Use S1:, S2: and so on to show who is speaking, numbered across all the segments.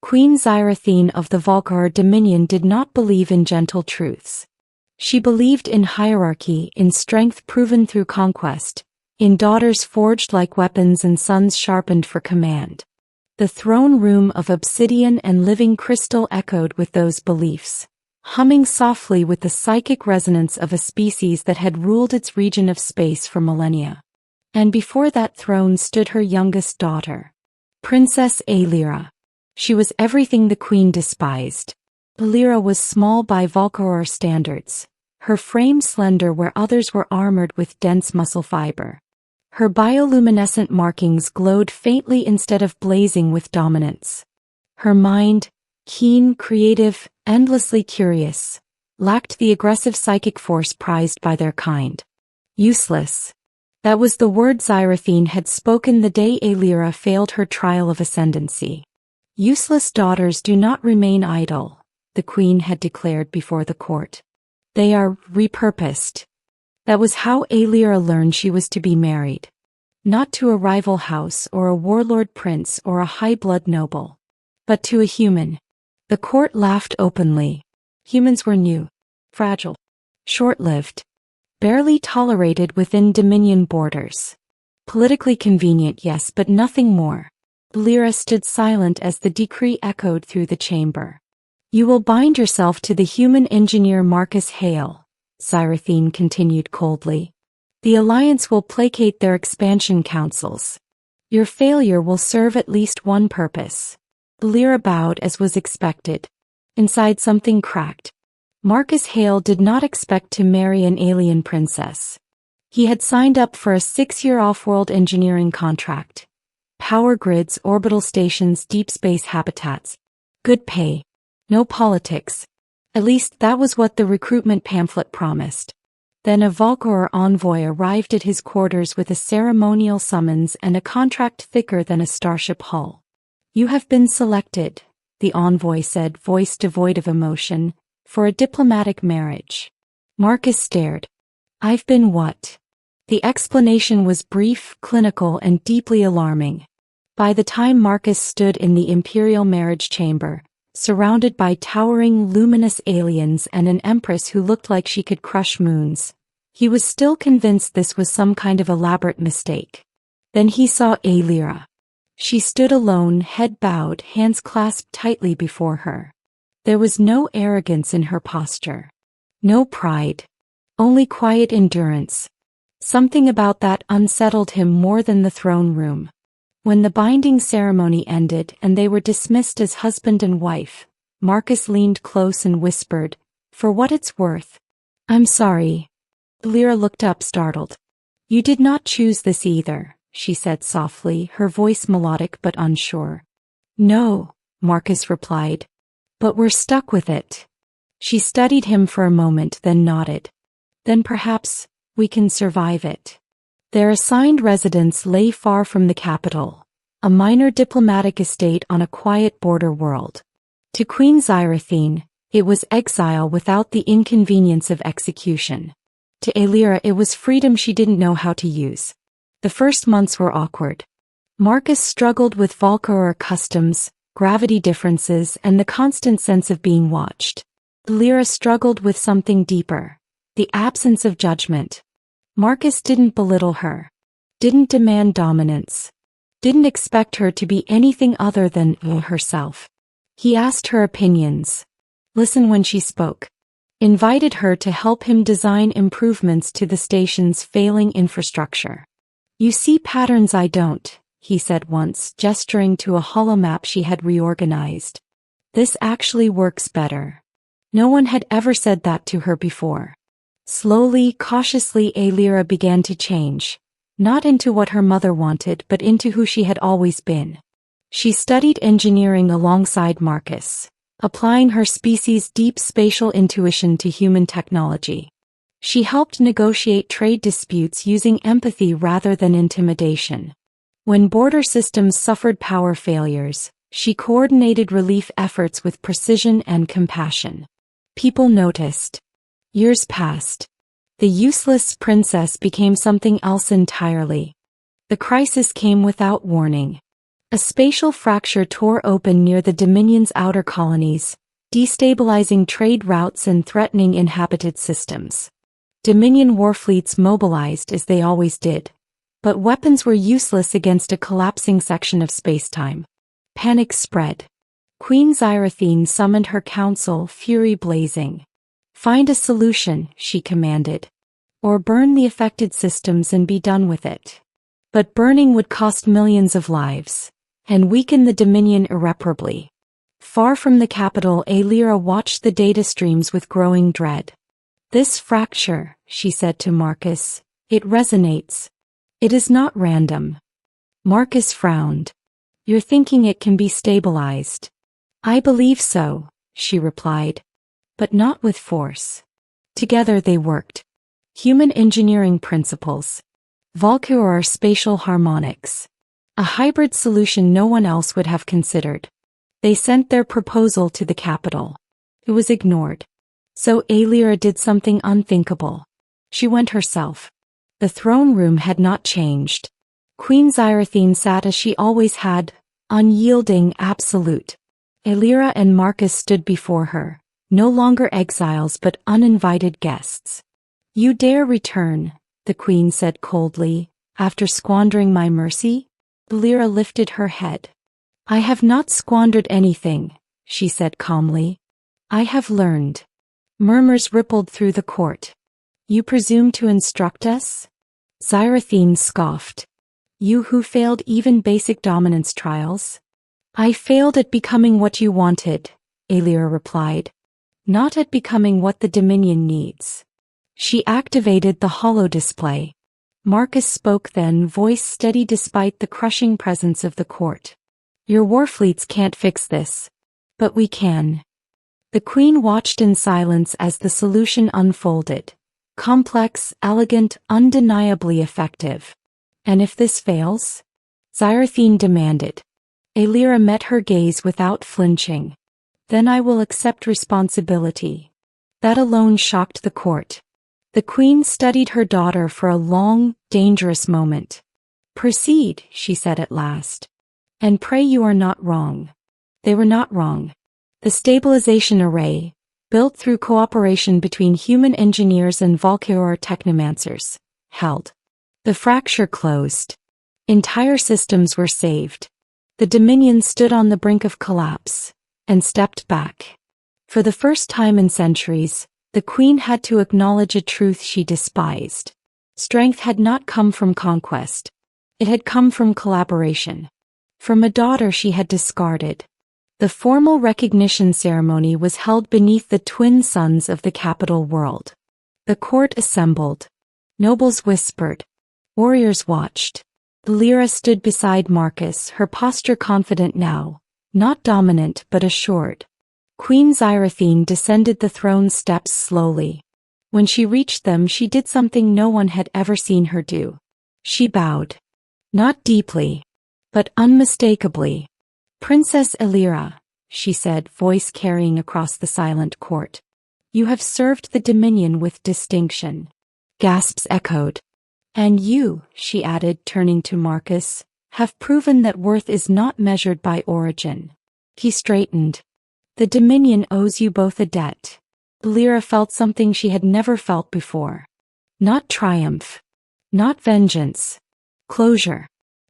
S1: Queen Xyrathene of the Vaal'Kyrr Dominion did not believe in gentle truths. She believed in hierarchy, in strength proven through conquest, in daughters forged like weapons and sons sharpened for command. The throne room of obsidian and living crystal echoed with those beliefs, humming softly with the psychic resonance of a species that had ruled its region of space for millennia. And before that throne stood her youngest daughter, Princess Aelira. She was everything the queen despised. Aelira was small by Vaal'Kyrr standards, her frame slender where others were armored with dense muscle fiber. Her bioluminescent markings glowed faintly instead of blazing with dominance. Her mind, keen, creative, endlessly curious, lacked the aggressive psychic force prized by their kind. Useless. That was the word Xyrathene had spoken the day Aelira failed her trial of ascendancy. Useless daughters do not remain idle, the queen had declared before the court. They are repurposed. That was how Aelira learned she was to be married. Not to a rival house or a warlord prince or a high-blood noble, but to a human. The court laughed openly. Humans were new, fragile, short-lived, barely tolerated within Dominion borders. Politically convenient, yes, but nothing more. Aelira stood silent as the decree echoed through the chamber. You will bind yourself to the human engineer Marcus Hale, Xyrathene continued coldly. The alliance will placate their expansion councils. Your failure will serve at least one purpose. Aelira bowed as was expected. Inside something cracked. Marcus Hale did not expect to marry an alien princess. He had signed up for a 6-year off-world engineering contract. Power grids, orbital stations, deep space habitats. Good pay. No politics. At least that was what the recruitment pamphlet promised. Then a Vaal'Kyrr envoy arrived at his quarters with a ceremonial summons and a contract thicker than a starship hull. You have been selected, the envoy said, voice devoid of emotion, for a diplomatic marriage. Marcus stared. I've been what? The explanation was brief, clinical, and deeply alarming. By the time Marcus stood in the imperial marriage chamber, surrounded by towering, luminous aliens and an empress who looked like she could crush moons, he was still convinced this was some kind of elaborate mistake. Then he saw Aelira. She stood alone, head bowed, hands clasped tightly before her. There was no arrogance in her posture. No pride. Only quiet endurance. Something about that unsettled him more than the throne room. When the binding ceremony ended and they were dismissed as husband and wife, Marcus leaned close and whispered, "For what it's worth." "I'm sorry." Aelira looked up startled. "You did not choose this either," she said softly, her voice melodic but unsure. "No," Marcus replied. "But we're stuck with it." She studied him for a moment, then nodded. "Then perhaps we can survive it." Their assigned residence lay far from the capital, a minor diplomatic estate on a quiet border world. To Queen Xyrathene, it was exile without the inconvenience of execution. To Aelira, it was freedom she didn't know how to use. The first months were awkward. Marcus struggled with Vaal'Kyrr customs, gravity differences, and the constant sense of being watched. Aelira struggled with something deeper, the absence of judgment. Marcus didn't belittle her, didn't demand dominance, didn't expect her to be anything other than herself. He asked her opinions, listened when she spoke, invited her to help him design improvements to the station's failing infrastructure. "You see patterns I don't," he said once, gesturing to a holomap she had reorganized. "This actually works better." No one had ever said that to her before. Slowly, cautiously, Aelira began to change, not into what her mother wanted but into who she had always been. She studied engineering alongside Marcus, applying her species' deep spatial intuition to human technology. She helped negotiate trade disputes using empathy rather than intimidation. When border systems suffered power failures, she coordinated relief efforts with precision and compassion. People noticed. Years passed. The useless princess became something else entirely. The crisis came without warning. A spatial fracture tore open near the Dominion's outer colonies, destabilizing trade routes and threatening inhabited systems. Dominion warfleets mobilized as they always did, but weapons were useless against a collapsing section of spacetime. Panic spread. Queen Xyrathene summoned her council, fury blazing. "Find a solution," she commanded. "Or burn the affected systems and be done with it." But burning would cost millions of lives, and weaken the Dominion irreparably. Far from the capital, Aelira watched the data streams with growing dread. "This fracture," she said to Marcus, "it resonates. It is not random." Marcus frowned. "You're thinking it can be stabilized." "I believe so," she replied. "But not with force." Together they worked. Human engineering principles. Vaal'Kyrr spatial harmonics. A hybrid solution no one else would have considered. They sent their proposal to the capital. It was ignored. So Aelira did something unthinkable. She went herself. The throne room had not changed. Queen Xyrathene sat as she always had, unyielding, absolute. Aelira and Marcus stood before her, no longer exiles but uninvited guests. "You dare return," the queen said coldly, "after squandering my mercy?" Aelira lifted her head. "I have not squandered anything," she said calmly. "I have learned." Murmurs rippled through the court. "You presume to instruct us?" Xyrathene scoffed. "You who failed even basic dominance trials?" "I failed at becoming what you wanted," Aelira replied. "Not at becoming what the Dominion needs." She activated the holo display. Marcus spoke then, voice steady despite the crushing presence of the court. "Your warfleets can't fix this. But we can." The queen watched in silence as the solution unfolded. Complex, elegant, undeniably effective. "And if this fails?" Xyrathene demanded. Aelira met her gaze without flinching. "Then I will accept responsibility." That alone shocked the court. The queen studied her daughter for a long, dangerous moment. "Proceed," she said at last. "And pray you are not wrong." They were not wrong. The stabilization array, built through cooperation between human engineers and Vaal'Kyrr technomancers, held. The fracture closed. Entire systems were saved. The Dominion stood on the brink of collapse, and stepped back. For the first time in centuries, the queen had to acknowledge a truth she despised. Strength had not come from conquest. It had come from collaboration. From a daughter she had discarded. The formal recognition ceremony was held beneath the twin suns of the capital world. The court assembled. Nobles whispered. Warriors watched. Aelira stood beside Marcus, her posture confident now, not dominant but assured. Queen Xyrathene descended the throne steps slowly. When she reached them, she did something no one had ever seen her do. She bowed. Not deeply, but unmistakably. "Princess Aelira," she said, voice carrying across the silent court. "You have served the Dominion with distinction." Gasps echoed. "And you," she added, turning to Marcus, "have proven that worth is not measured by origin." He straightened. "The Dominion owes you both a debt." Aelira felt something she had never felt before. Not triumph. Not vengeance. Closure.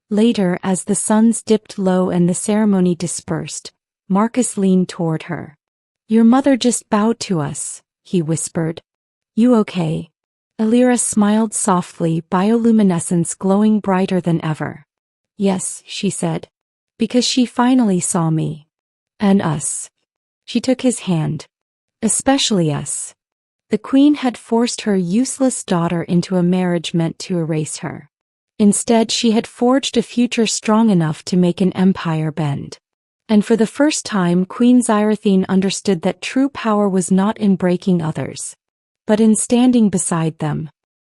S1: Later, as the suns dipped low and the ceremony dispersed, Marcus leaned toward her. "Your mother just bowed to us," he whispered. "You okay?" Aelira smiled softly, bioluminescence glowing brighter than ever. "Yes," she said. "Because she finally saw me. And us." She took his hand. "Especially us." The queen had forced her useless daughter into a marriage meant to erase her. Instead, she had forged a future strong enough to make an empire bend. And for the first time, Queen Xyrathene understood that true power was not in breaking others, but in standing beside them.